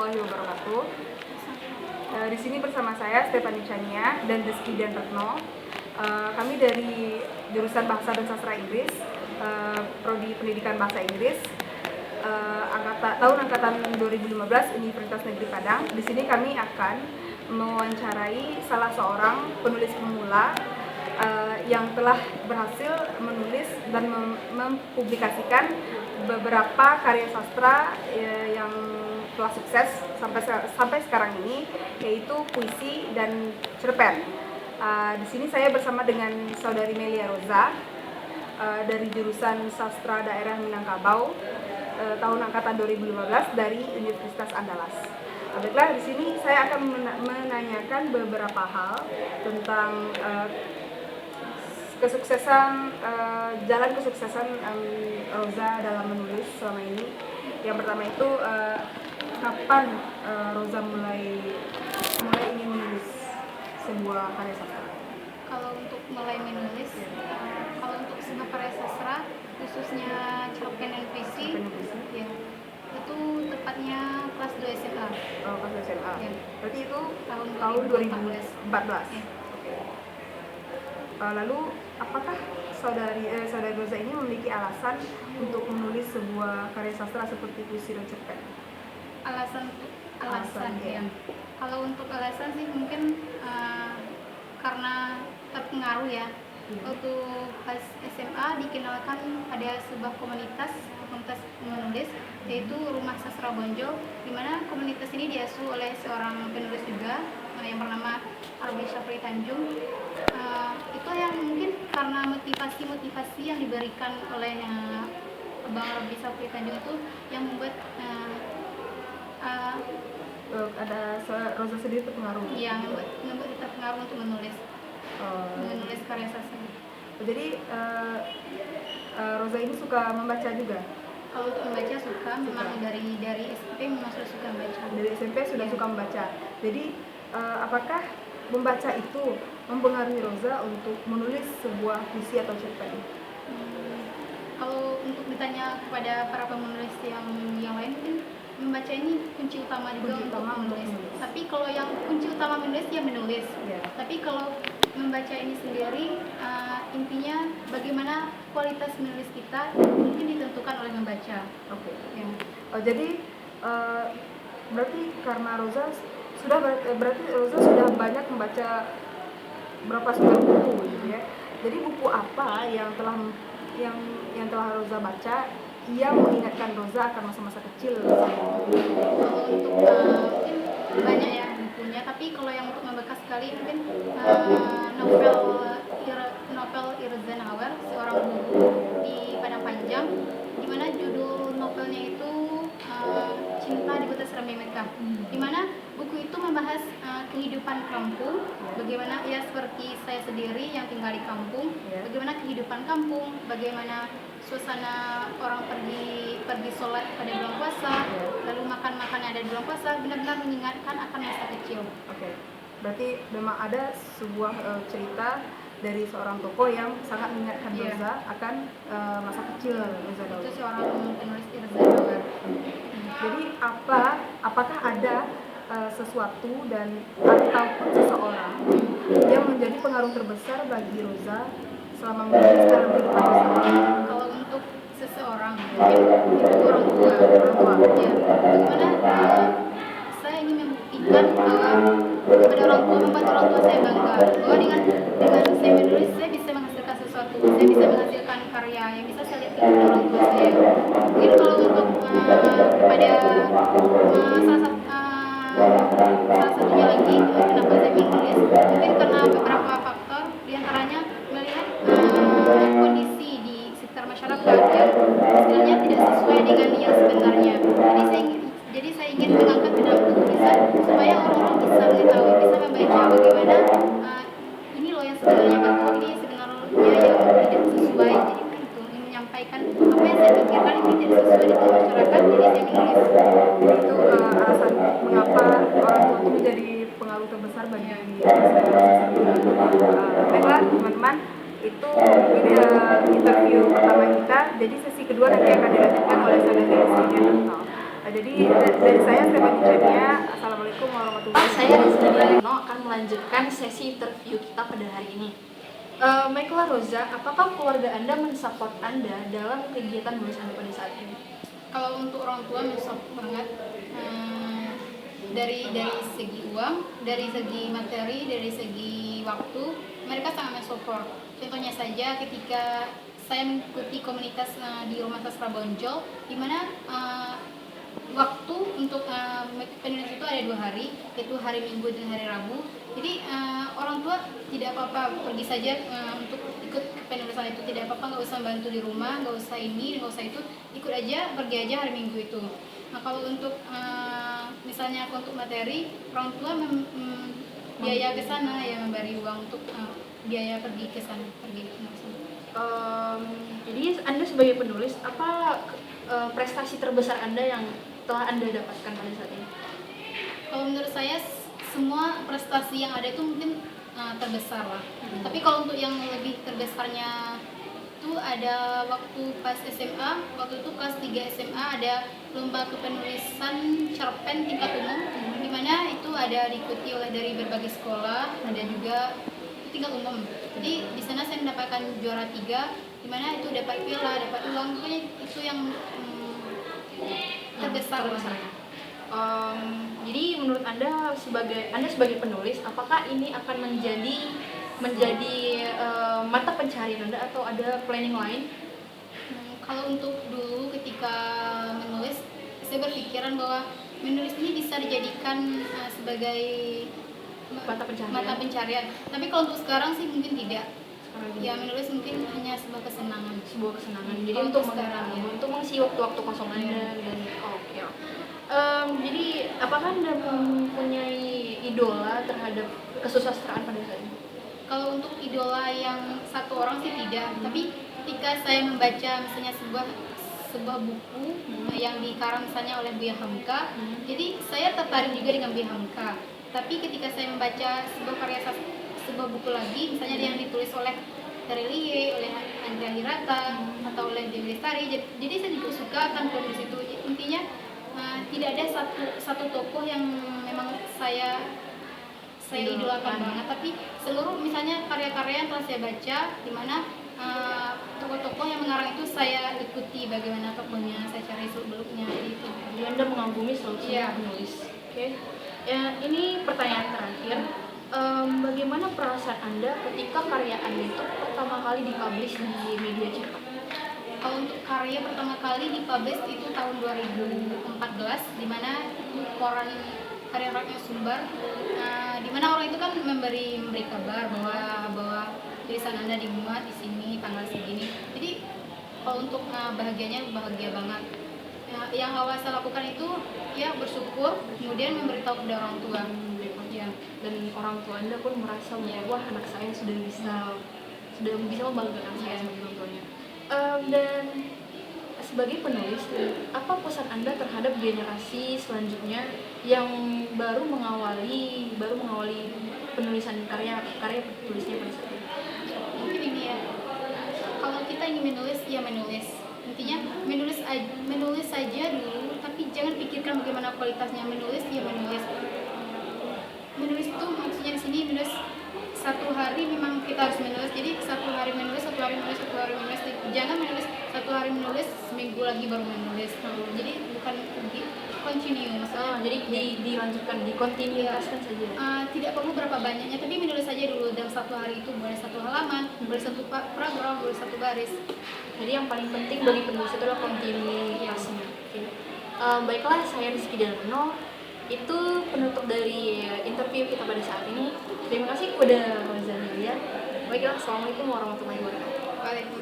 warahmatullahi wabarakatuh. Di sini bersama saya Stefani Chania dan Rizky dan Retno. Kami dari jurusan Bahasa dan Sastra Inggris, Prodi Pendidikan Bahasa Inggris, tahun angkatan 2015 Universitas Negeri Padang. Di sini kami akan mewawancarai salah seorang penulis pemula yang telah berhasil menulis dan mempublikasikan beberapa karya sastra yang telah sukses sampai sekarang ini, yaitu puisi dan cerpen. Di sini saya bersama dengan saudari Melia Roza dari jurusan Sastra Daerah Minangkabau, tahun angkatan 2015 dari Universitas Andalas. Baiklah, di sini saya akan menanyakan beberapa hal tentang jalan kesuksesan Roza dalam menulis selama ini. Yang pertama itu, kapan Roza mulai ingin menulis sebuah karya sastra? Kalau untuk mulai menulis, kalau untuk sebuah karya sastra, khususnya cerpen dan puisi, ya, itu tepatnya kelas 2 SMA. Oh, kelas 2 SMA. Ya. Berarti itu tahun 2014. Ya. Lalu, apakah saudari Roza ini memiliki alasan untuk menulis sebuah karya sastra seperti puisi dan cerpen? Alasan ya. Kalau untuk alasan sih mungkin karena terpengaruh ya. Waktu pas SMA dikenalkan ada sebuah komunitas menulis, yaitu Rumah Sastra Bonjol, di mana komunitas ini diasuh oleh seorang penulis juga yang bernama Arbi Syafri Tanjung. Itu yang mungkin karena motivasi yang diberikan oleh Bang Arbi Syafri Tanjung itu yang membuat ada Roza sendiri terpengaruh. Iya, membuat terpengaruh untuk menulis karya sastra. Jadi Roza ini suka membaca juga? Kalau untuk membaca suka. Memang dari SMP memang sudah suka membaca. Dari SMP sudah suka membaca. Jadi apakah membaca itu mempengaruhi Roza untuk menulis sebuah puisi atau cerpen? Kalau untuk ditanya kepada para penulis yang lain, mungkin membaca ini kunci utama juga untuk menulis. Tapi kalau yang kunci utama menulis ya menulis. Yeah. Tapi kalau membaca ini sendiri, intinya bagaimana kualitas menulis kita mungkin ditentukan oleh membaca. Oke. Ya. Jadi berarti karena Roza sudah banyak membaca berapa sumber buku gitu ya. Jadi buku apa yang telah Roza baca yang mengingatkan Roza akan masa-masa kecil? Kalau untuk mungkin banyak ya bukunya, tapi kalau yang untuk membekas sekali mungkin novel Irza Nawar, Seorang Guru di Padang Panjang, di mana judul novelnya itu Cinta di Kota Serambi Mekah, di mana buku itu membahas kehidupan kampung, bagaimana ya seperti saya sendiri yang tinggal di kampung, bagaimana kehidupan kampung, bagaimana suasana orang pergi sholat pada bulan puasa, lalu makan yang ada di bulan puasa, benar-benar mengingatkan akan masa kecil. Oke. Berarti memang ada sebuah cerita dari seorang tokoh yang sangat mengingatkan Roza akan masa kecil Roza dahulu. Itu seorang penulis Irza Nawar. Jadi apakah ada sesuatu ataupun seseorang yang menjadi pengaruh terbesar bagi Roza selama menulis dalam kehidupan Roza? Kalau untuk seseorang, mungkin itu orang tua. Ya, bagaimana saya ingin membuktikan bahwa kepada orang tua, membuat orang tua saya bangga bahwa dengan saya menulis, saya bisa menghasilkan sesuatu, saya bisa menghasilkan karya yang bisa saya lihat kepada orang tua saya. Mungkin kalau untuk pada salah satunya lagi kenapa saya menulis, mungkin karena beberapa faktor, diantaranya melihat kondisi di sekitar masyarakat yang istilahnya tidak sesuai dengan yang sebenarnya. Jadi saya ingin mengangkat ke dalam tulisan supaya orang-orang bisa mengetahui, bisa membaca bagaimana ini loh yang sebenarnya, bahwa ini sebenarnya yang tidak sesuai. Jadi itu ingin menyampaikan apa yang saya pikirkan ini tidak sesuai dengan masyarakat. Jadi saya menulis. Itu alasan mengapa orang tua itu menjadi pengaruh terbesar bagi saya. Baiklah teman-teman, itu interview pertama kita. Jadi sesi kedua nanti akan dilanjutkan oleh saudari Rizky. Jadi dari saya Stephanie Chania, Assalamualaikum warahmatullahi Saya wabarakatuh. Rizky Darno akan melanjutkan sesi interview kita pada hari ini. Baiklah Roza, apakah keluarga Anda mensupport Anda dalam kegiatan menulis Anda pada saat ini? Kalau untuk orang tua mensupport banget, dari segi uang, dari segi materi, dari segi waktu, mereka sangat mensupport. Contohnya saja ketika saya mengikuti komunitas di Rumah Sastra Bonjol, di mana waktu untuk penulis itu ada 2 hari, yaitu hari Minggu dan hari Rabu. Jadi orang tua tidak apa-apa pergi saja untuk ikut penulisan itu, tidak apa-apa, nggak usah bantu di rumah, nggak usah ini, nggak usah itu, ikut aja, pergi aja hari Minggu itu. Nah kalau untuk misalnya untuk materi, orang tua biaya ke sana, ya memberi uang untuk biaya pergi ke sana, pergi ke sana. Jadi Anda sebagai penulis, apa prestasi terbesar Anda yang telah Anda dapatkan pada saat ini? Kalau menurut saya semua prestasi yang ada itu mungkin terbesar lah. Tapi kalau untuk yang lebih terbesarnya itu ada waktu pas SMA, waktu itu kelas 3 SMA ada lomba kepenulisan cerpen tingkat umum, di mana itu ada diikuti oleh dari berbagai sekolah, ada juga tingkat umum. Jadi di sana saya mendapatkan juara 3, di mana itu dapat piala, dapat uang, pokoknya itu yang terbesar lah. Jadi menurut Anda sebagai penulis, apakah ini akan menjadi mata pencaharian Anda atau ada planning lain? Kalau untuk dulu ketika menulis, saya berpikiran bahwa menulis ini bisa dijadikan sebagai mata pencarian. Tapi kalau untuk sekarang sih mungkin tidak. Ya menulis mungkin hanya sebuah kesenangan. Jadi Kalau untuk sekarang, ya. untuk mengisi waktu-waktu kosong Anda dan oke. Jadi apakah Anda mempunyai idola terhadap kesusastraan pada saat ini? Kalau untuk idola yang satu orang sih tidak, tapi ketika saya membaca misalnya sebuah buku yang dikarang misalnya oleh Buya Hamka, jadi saya tertarik juga dengan Buya Hamka. Tapi ketika saya membaca sebuah buku lagi, misalnya yang ditulis oleh Terelie, oleh Andrea Hirata, atau oleh Dewi Lestari, jadi saya juga suka akan penulis itu. Intinya tidak ada satu tokoh yang memang saya idolakan banget, tapi seluruh misalnya karya-karya yang telah saya baca, di mana tokoh-tokoh yang mengarang itu saya ikuti bagaimana tokohnya, saya cari seluk-beluknya, gitu. Jadi Anda mengagumi selalu penulis. Oke. Ya, ini pertanyaan terakhir. Bagaimana perasaan Anda ketika karya Anda itu pertama kali dipublish di media cetak? Kalau untuk karya pertama kali dipublish itu tahun 2014, di mana koran Karya Rakyat Sumbar, di mana orang itu kan memberi kabar bahwa tulisan Anda dimuat di sini tanggal segini. Jadi kalau untuk bahagia banget. Yang awal saya lakukan itu ya bersyukur, kemudian memberitahu kepada orang tua. Ya. Dan orang tua Anda pun merasa wah anak saya sudah bisa membanggakan saya sebagai orang tuanya. Dan sebagai penulis, apa pesan Anda terhadap generasi selanjutnya yang baru mengawali penulisan karya tulisnya pada saat ini? Mungkin ini ya, kalau kita ingin menulis, ya menulis. Intinya menulis saja dulu, tapi jangan pikirkan bagaimana kualitasnya. Menulis, ya menulis. Menulis itu maksudnya di sini menulis satu hari memang kita harus menulis. Jadi satu hari menulis. Jangan menulis satu hari menulis, seminggu lagi baru menulis. Jadi bukan continue. Jadi dilanjutkan, dikontinuaskan saja. Tidak perlu berapa banyaknya, tapi menulis saja dulu. Dalam satu hari itu boleh 1 halaman, boleh 1 paragraf, boleh 1 baris. Jadi yang paling penting bagi penulis itu adalah kontinuasinya. Baiklah, saya Rizky Darno. Itu penutup dari interview kita pada saat ini. Terima kasih kepada Roza Nelia. Baiklah, assalamualaikum warahmatullahi wabarakatuh. Waalaikumsalam.